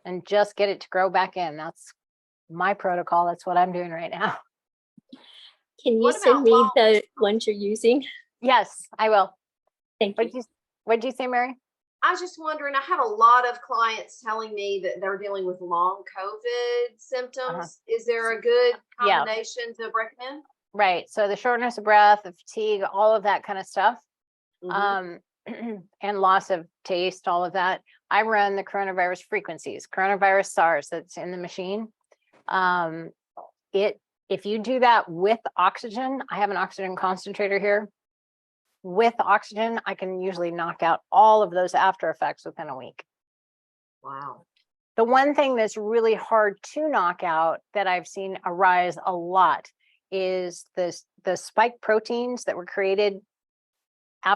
And just get it to grow back in. That's my protocol. That's what I'm doing right now. Can you What send about me long- the ones you're using? Yes, I will. Thank you. What'd you say, Mary? I was just wondering, I have a lot of clients telling me that they're dealing with long COVID symptoms. Is there a good Yeah. combination to recommend? Right. So the shortness of breath, the fatigue, all of that kind of stuff. Mhm. And loss of taste, all of that. I run the coronavirus frequencies, coronavirus SARS that's in the machine. If you do that with oxygen, I have an oxygen concentrator here. With oxygen, I can usually knock out all of those after effects within a week. Wow. The one thing that's really hard to knock out that I've seen arise a lot is the spike proteins that were created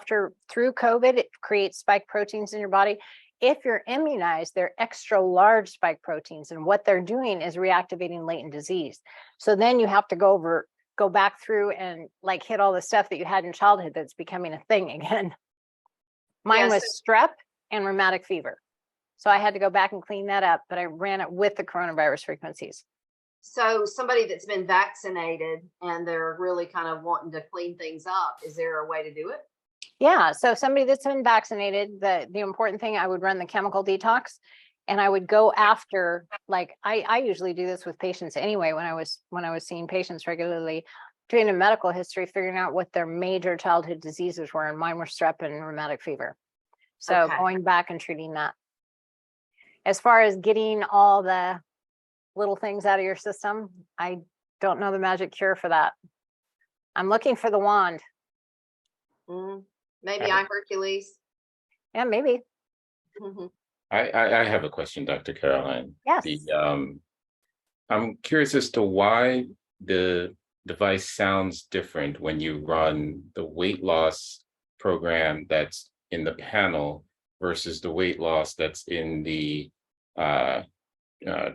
through COVID. It creates spike proteins in your body. If you're immunized, they're extra large spike proteins, and what they're doing is reactivating latent disease. So then you have to go back through and like hit all the stuff that you had in childhood that's becoming a thing again. Mine Yes. was strep and rheumatic fever. So I had to go back and clean that up, but I ran it with the coronavirus frequencies. So somebody that's been vaccinated and they're really kind of wanting to clean things up, is there a way to do it? Yeah. So somebody that's been vaccinated, the important thing, I would run the chemical detox, and I would go after, like, I usually do this with patients anyway, when I was seeing patients regularly, doing a medical history, figuring out what their major childhood diseases were. And mine were strep and rheumatic fever. So Okay. going back and treating that. As far as getting all the little things out of your system, I don't know the magic cure for that. I'm looking for the wand. Maybe I Hercules. Yeah, maybe. Mhm. I have a question, Dr. Caroline. Yes. I'm curious as to why the device sounds different when you run the weight loss program that's in the panel versus the weight loss that's in the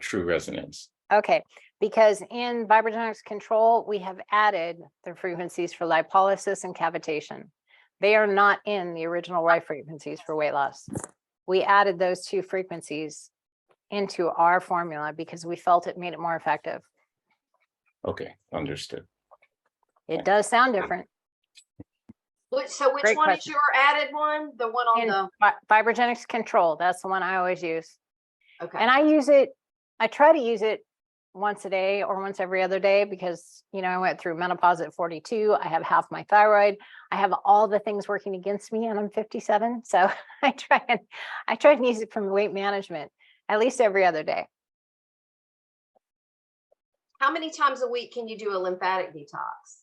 True Resonance. Okay, because in VibraGenix Control, we have added the frequencies for lipolysis and cavitation. They are not in the original right frequencies for weight loss. We added those two frequencies into our formula because we felt it made it more effective. Okay, understood. It does sound different. So which Great one is question. your added one? The one on In the, VibraGenix Control, that's the one I always use. okay. And I try to use it once a day or once every other day because, I went through menopause at 42. I have half my thyroid. I have all the things working against me, and I'm 57. So I try and use it from weight management at least every other day. how many times a week can you do a lymphatic detox?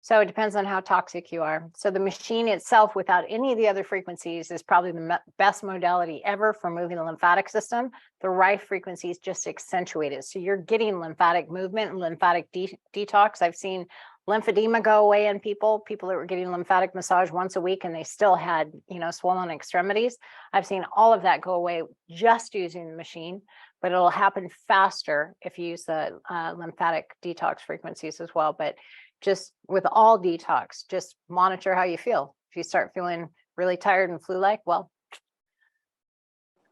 So it depends on how toxic you are. So the machine itself, without any of the other frequencies, is probably the best modality ever for moving the lymphatic system. The Rife frequencies just accentuate it. So you're getting lymphatic movement and lymphatic detox. I've seen lymphedema go away in people that were getting lymphatic massage once a week and they still had, swollen extremities. I've seen all of that go away just using the machine, but it'll happen faster if you use the lymphatic detox frequencies as well. But just with all detox, just monitor how you feel. If you start feeling really tired and flu-like, well,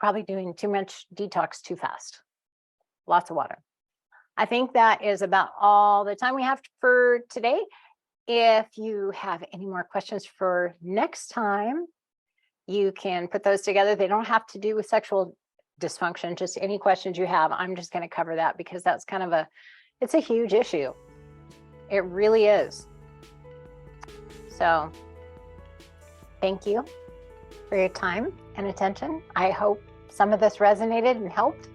probably doing too much detox too fast. Lots of water. I think that is about all the time we have for today. If you have any more questions for next time, you can put those together. They don't have to do with sexual dysfunction, just any questions you have. I'm just going to cover that because that's kind of it's a huge issue. It really is. So thank you for your time and attention. I hope some of this resonated and helped.